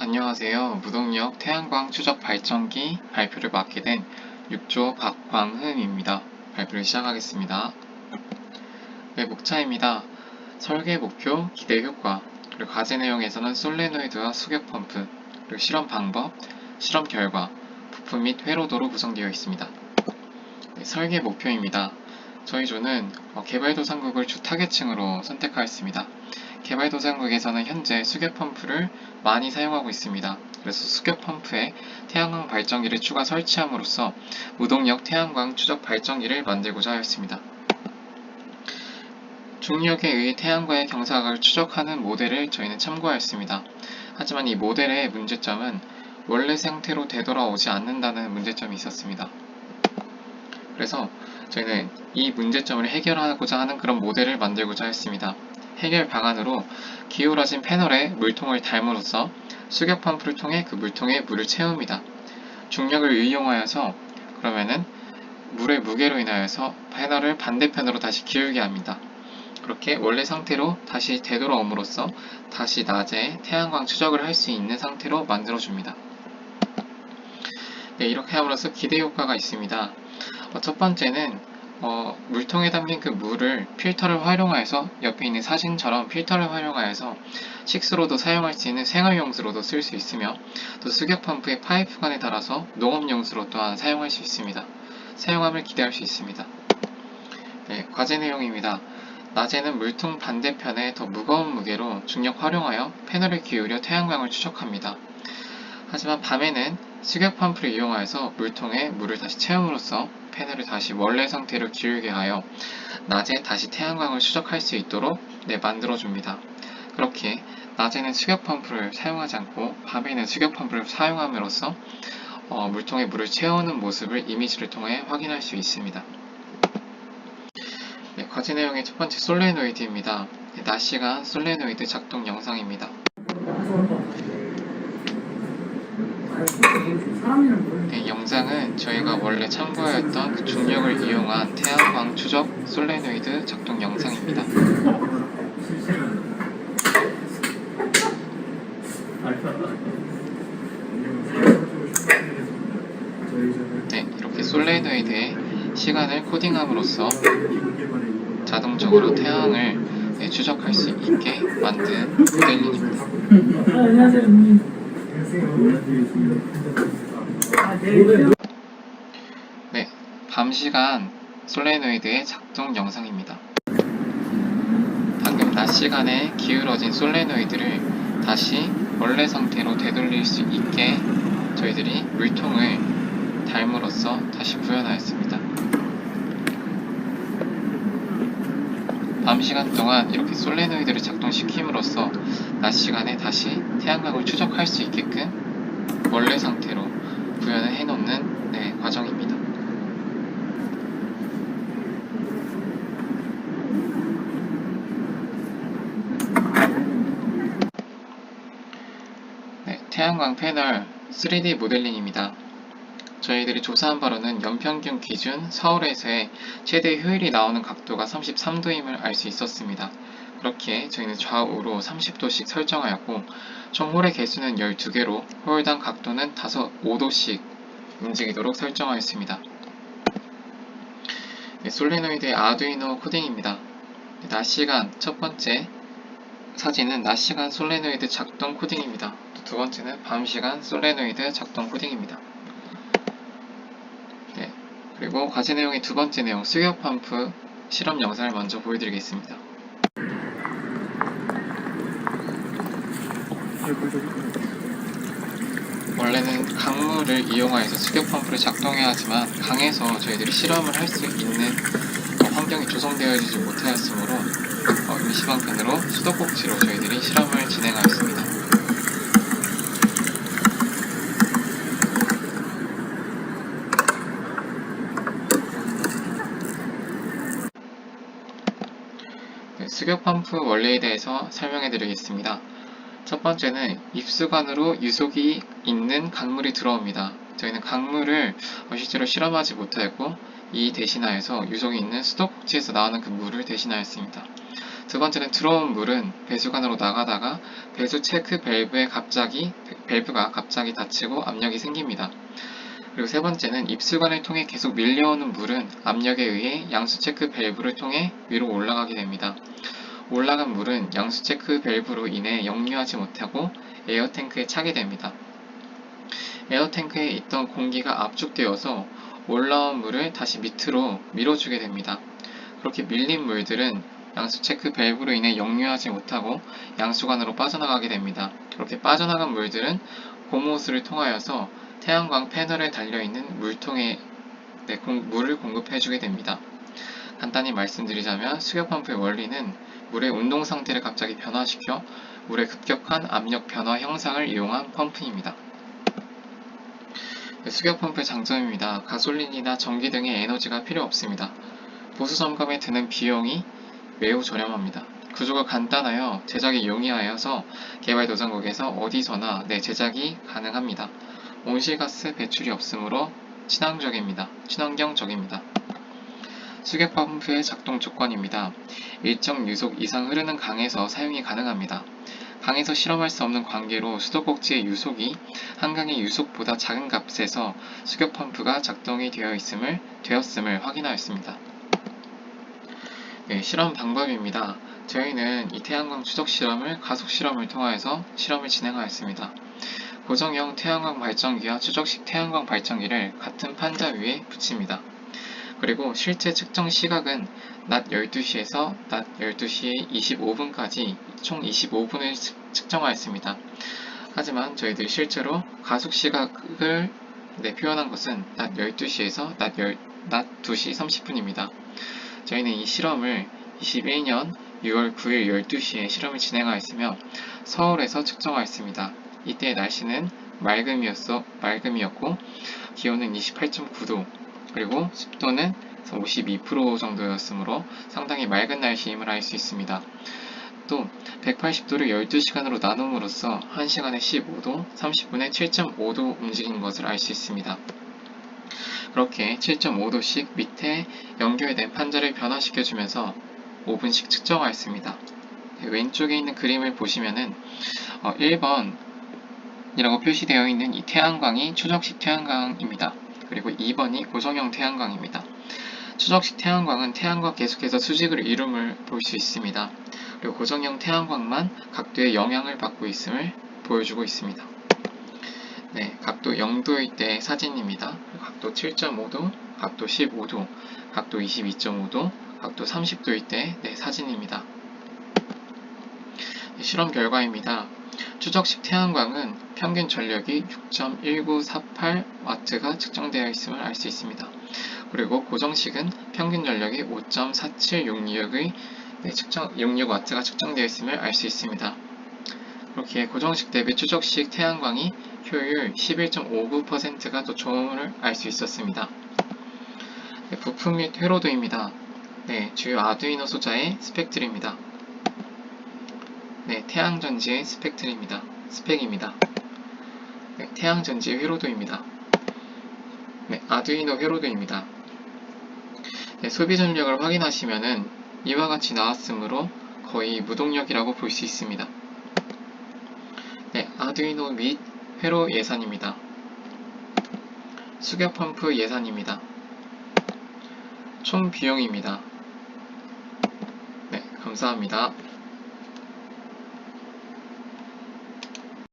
안녕하세요. 무동력 태양광 추적 발전기 발표를 맡게 된 6조 박광흠입니다. 발표를 시작하겠습니다. 네, 목차입니다. 설계 목표, 기대 효과, 그리고 과제 내용에서는 솔레노이드와 수격 펌프, 그리고 실험 방법, 실험 결과, 부품 및 회로도로 구성되어 있습니다. 네, 설계 목표입니다. 저희 조는 개발도상국을 주 타겟층으로 선택하였습니다. 개발도상국에서는 현재 수격 펌프를 많이 사용하고 있습니다. 그래서 수격 펌프에 태양광 발전기를 추가 설치함으로써 무동력 태양광 추적 발전기를 만들고자 하였습니다. 중력에 의해 태양광의 경사각을 추적하는 모델을 저희는 참고하였습니다. 하지만 이 모델의 문제점은 원래 상태로 되돌아오지 않는다는 문제점이 있었습니다. 그래서 저희는 이 문제점을 해결하고자 하는 그런 모델을 만들고자 했습니다. 해결 방안으로 기울어진 패널에 물통을 달므로써 수격 펌프를 통해 그 물통에 물을 채웁니다. 중력을 이용하여서 그러면은 물의 무게로 인하여서 패널을 반대편으로 다시 기울게 합니다. 그렇게 원래 상태로 다시 되돌아옴으로써 다시 낮에 태양광 추적을 할 수 있는 상태로 만들어줍니다. 네, 이렇게 함으로써 기대 효과가 있습니다. 첫 번째는 물통에 담긴 그 물을 필터를 활용하여서 옆에 있는 사진처럼 필터를 활용하여서 식수로도 사용할 수 있는 생활용수로도 쓸 수 있으며 또 수격 펌프의 파이프관에 달아서 농업용수로 또한 사용할 수 있습니다. 사용함을 기대할 수 있습니다. 네, 과제 내용입니다. 낮에는 물통 반대편에 더 무거운 무게로 중력 활용하여 패널을 기울여 태양광을 추적합니다. 하지만 밤에는 수격 펌프를 이용하여서 물통에 물을 다시 채움으로써 패널을 다시 원래 상태로 기울게 하여 낮에 다시 태양광을 추적할 수 있도록 만들어줍니다. 그렇게 낮에는 수격 펌프를 사용하지 않고 밤에는 수격 펌프를 사용함으로써 물통에 물을 채우는 모습을 이미지를 통해 확인할 수 있습니다. 네, 과제 내용의 첫 번째 솔레노이드입니다. 낮 시간 솔레노이드 작동 영상입니다. 네, 영상은 저희가 원래 참고하였던 그 중력을 이용한 태양광 추적 솔레노이드 작동 영상입니다. 네, 이렇게 솔레노이드의 시간을 코딩함으로써 자동적으로 태양을 추적할 수 있게 만든 모델링입니다. 네, 밤시간 솔레노이드의 작동 영상입니다. 방금 낮 시간에 기울어진 솔레노이드를 다시 원래 상태로 되돌릴 수 있게 저희들이 물통을 닮으로써 다시 구현하였습니다. 밤 시간 동안 이렇게 솔레노이드를 작동시킴으로써 낮 시간에 다시 태양광을 추적할 수 있게끔 원래 상태로 구현을 해놓는 과정입니다. 네, 태양광 패널 3D 모델링입니다. 저희들이 조사한 바로는 연평균 기준 서울에서의 최대 효율이 나오는 각도가 33도임을 알 수 있었습니다. 그렇게 저희는 좌우로 30도씩 설정하였고 총 홀의 개수는 12개로 홀당 각도는 5도씩 움직이도록 설정하였습니다. 네, 솔레노이드의 아두이노 코딩입니다. 낮 시간 첫 번째 사진은 낮 시간 솔레노이드 작동 코딩입니다. 두 번째는 밤 시간 솔레노이드 작동 코딩입니다. 그리고 과제 내용의 두 번째 내용 수격 펌프 실험 영상을 먼저 보여드리겠습니다. 원래는 강물을 이용하여서 수격 펌프를 작동해야 하지만 강에서 저희들이 실험을 할 수 있는 환경이 조성되어지지 못하였으므로 임시방편으로 수도꼭지로 저희들이 실험을 진행하였습니다. 수격 펌프 원리에 대해서 설명해 드리겠습니다. 첫 번째는 입수관으로 유속이 있는 강물이 들어옵니다. 저희는 강물을 실제로 실험하지 못하였고 이 대신하여서 유속이 있는 수도꼭지에서 나오는 그 물을 대신하였습니다. 두 번째는 들어온 물은 배수관으로 나가다가 배수 체크 밸브에 갑자기 밸브가 갑자기 닫히고 압력이 생깁니다. 그리고 세 번째는 입수관을 통해 계속 밀려오는 물은 압력에 의해 양수 체크 밸브를 통해 위로 올라가게 됩니다. 올라간 물은 양수 체크 밸브로 인해 역류하지 못하고 에어탱크에 차게 됩니다. 에어탱크에 있던 공기가 압축되어서 올라온 물을 다시 밑으로 밀어주게 됩니다. 그렇게 밀린 물들은 양수 체크 밸브로 인해 역류하지 못하고 양수관으로 빠져나가게 됩니다. 그렇게 빠져나간 물들은 고무호스를 통하여서 태양광 패널에 달려있는 물통에 물을 공급해주게 됩니다. 간단히 말씀드리자면 수격펌프의 원리는 물의 운동 상태를 갑자기 변화시켜 물의 급격한 압력 변화 형상을 이용한 펌프입니다. 수격펌프의 장점입니다. 가솔린이나 전기 등의 에너지가 필요 없습니다. 보수 점검에 드는 비용이 매우 저렴합니다. 구조가 간단하여 제작이 용이하여서 개발도상국에서 어디서나 제작이 가능합니다. 온실가스 배출이 없으므로 친환경적입니다. 수격펌프의 작동 조건입니다. 일정 유속 이상 흐르는 강에서 사용이 가능합니다. 강에서 실험할 수 없는 관계로 수도꼭지의 유속이 한강의 유속보다 작은 값에서 수격펌프가 작동이 되었음을 확인하였습니다. 실험 방법입니다. 저희는 이 태양광 추적 실험을 가속 실험을 통하여서 실험을 진행하였습니다. 고정형 태양광 발전기와 추적식 태양광 발전기를 같은 판자 위에 붙입니다. 그리고 실제 측정 시각은 낮 12시에서 낮 12시 25분까지 총 25분을 측정하였습니다. 하지만 저희들이 실제로 가속 시각을 표현한 것은 낮 12시에서 낮 2시 30분입니다. 저희는 이 실험을 21년 6월 9일 12시에 실험을 진행하였으며 서울에서 측정하였습니다. 이때 날씨는 맑음이었고 기온은 28.9도 그리고 습도는 52% 정도였으므로 상당히 맑은 날씨임을 알 수 있습니다. 또 180도를 12시간으로 나눔으로써 1시간에 15도, 30분에 7.5도 움직인 것을 알 수 있습니다. 그렇게 7.5도씩 밑에 연결된 판자를 변화시켜주면서 5분씩 측정하였습니다. 왼쪽에 있는 그림을 보시면은 1번이라고 표시되어 있는 이 태양광이 추적식 태양광입니다. 그리고 2번이 고정형 태양광입니다. 추적식 태양광은 태양과 계속해서 수직을 이룸을 볼 수 있습니다. 그리고 고정형 태양광만 각도에 영향을 받고 있음을 보여주고 있습니다. 각도 0도일 때 사진입니다. 각도 7.5도, 각도 15도, 각도 22.5도, 각도 30도일 때 사진입니다. 실험 결과입니다. 추적식 태양광은 평균 전력이 6.1948W가 측정되어 있음을 알 수 있습니다. 그리고 고정식은 평균 전력이 5.4766W가 측정되어 있음을 알 수 있습니다. 그렇게 고정식 대비 추적식 태양광이 효율 11.59%가 더 좋음을 알 수 있었습니다. 부품 및 회로도입니다. 주요 아두이노 소자의 스펙들입니다. 태양전지의 스펙입니다. 태양전지의 회로도입니다. 아두이노 회로도입니다. 소비 전력을 확인하시면은 이와 같이 나왔으므로 거의 무동력이라고 볼 수 있습니다. 아두이노 및 회로 예산입니다. 수격 펌프 예산입니다. 총 비용입니다. 감사합니다.